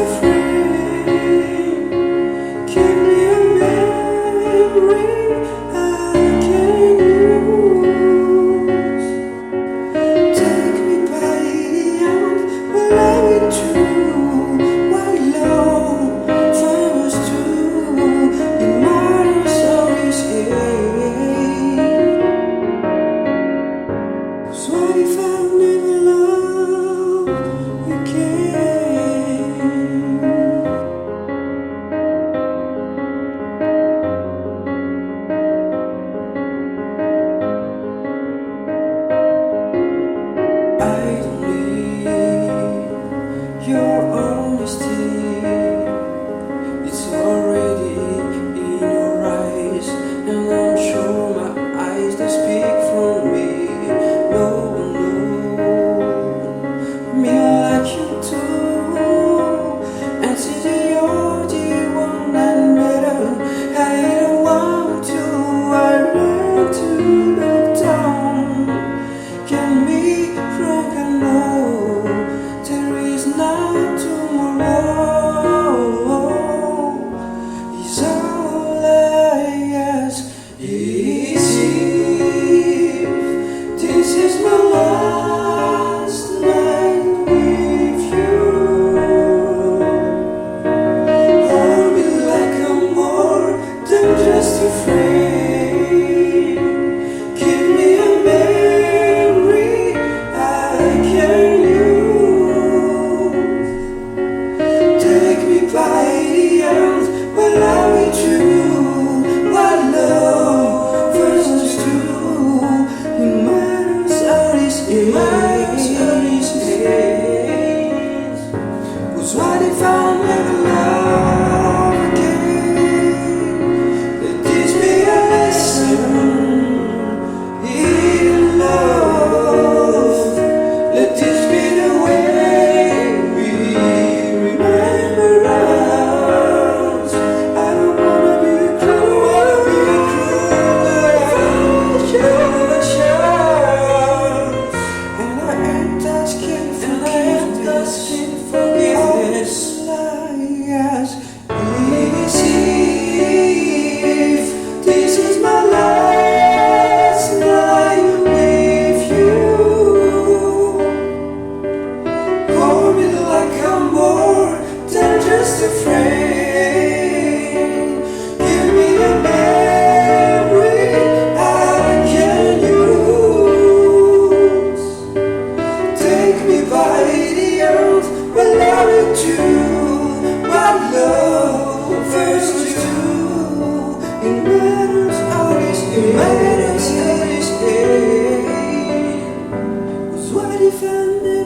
a friend. Give me a memory I can use. Take me by the hand, will I be true? What love from us two in modern stories here. So what if I never loved again? I don't need your honesty. It's already in your eyes, and I'm sure my eyes they speak for me. No one knows me like you do, and since you're the one that matters, I don't want to. I learn to look down. Can be broken, no, there is not tomorrow. Is all I ask is if this is my last night with you. Hold me like I'm more than just a friend. Give me a memory I can use. Take me by the hand, will I be true? What love versus two in matters of this age. Was what if I never love again? Let this be a lesson in love. Let this be the way we remember us. I don't wanna be cruel, but I should and I ain't asking forgiveness. All I ask is if this is my last night with you. Hold me like I'm more than just a friend. Give me a memory I can use. Take me by the hand, will I be true? What love versus two in matters of this age. Was what if I never